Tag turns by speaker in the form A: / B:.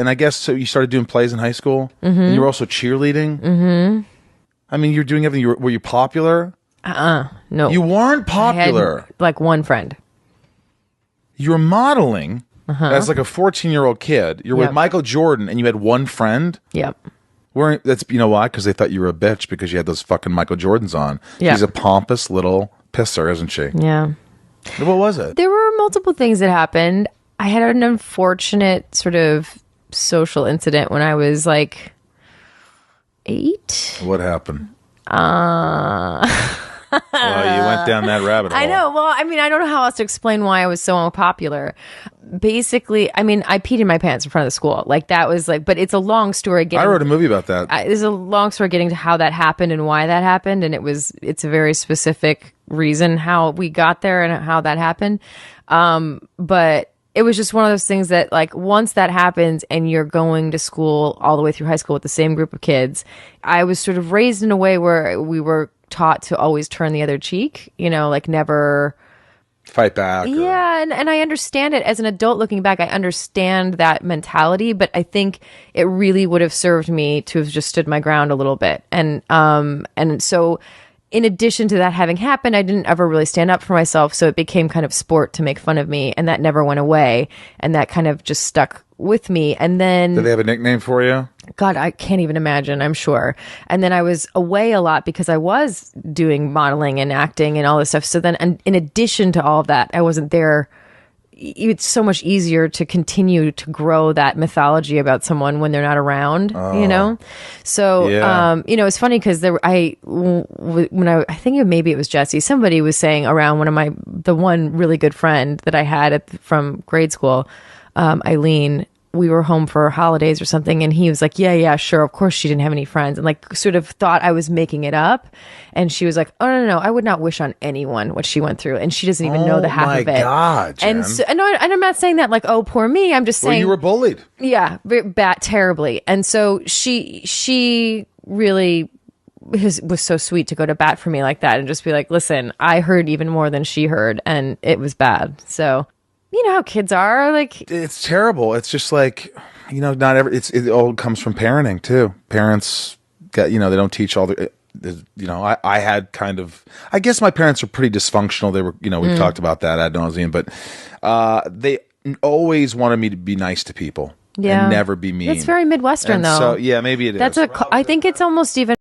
A: And I guess so. You started doing plays in high school, and you were also cheerleading. Mm-hmm. I mean, you're doing everything. Were you popular?
B: No.
A: You weren't popular.
B: I had, like, one friend.
A: You were modeling as like a 14-year-old kid. You're with Michael Jordan, and you had one friend.
B: Yep.
A: That's you know why? Because they thought you were a bitch because you had those fucking Michael Jordans on.
B: Yeah.
A: She's a pompous little pisser, isn't she?
B: Yeah.
A: What was it?
B: There were multiple things that happened. I had an unfortunate sort of social incident when I was like 8.
A: What happened? Well, you went down that rabbit hole.
B: I know. Well, I mean, I don't know how else to explain why I was so unpopular. Basically, I mean, I peed in my pants in front of the school. Like, that was like, but it's a long story.
A: I wrote a movie about that.
B: There's a long story getting to how that happened and why that happened. And it's a very specific reason how we got there and how that happened. But it was just one of those things that, like, once that happens and you're going to school all the way through high school with the same group of kids, I was sort of raised in a way where we were taught to always turn the other cheek, you know, like never
A: fight back.
B: Yeah, and I understand it as an adult looking back. I understand that mentality, but I think it really would have served me to have just stood my ground a little bit. And so in addition to that having happened, I didn't ever really stand up for myself, so it became kind of sport to make fun of me, and that never went away, and that kind of just stuck with me. And then
A: did they have a nickname for you?
B: God, I can't even imagine, I'm sure. And then I was away a lot because I was doing modeling and acting and all this stuff. So then, and in addition to all of that, I wasn't there. It's so much easier to continue to grow that mythology about someone when they're not around, you know? So, you know, it's funny because I think maybe it was Jesse, somebody was saying around the one really good friend that I had from grade school, Eileen, we were home for holidays or something, and he was like, yeah, sure, of course she didn't have any friends, and like sort of thought I was making it up. And she was like, oh no, I would not wish on anyone what she went through, and she doesn't even know the half of it. Oh my
A: God, Jen.
B: And I'm not saying that like, oh, poor me. I'm just saying,
A: well, you were bullied.
B: Yeah, terribly. And so she really was so sweet to go to bat for me like that and just be like, listen, I heard even more than she heard, and it was bad. So. You know how kids are, like
A: it's terrible. It's just like, you know, it all comes from parenting too. Parents got, you know, they don't teach all the, you know, I had kind of, I guess my parents were pretty dysfunctional. They were, you know, we've talked about that ad nauseum, but they always wanted me to be nice to people and never be mean.
B: It's very Midwestern, though.
A: So yeah, maybe it is.
B: I think it's almost even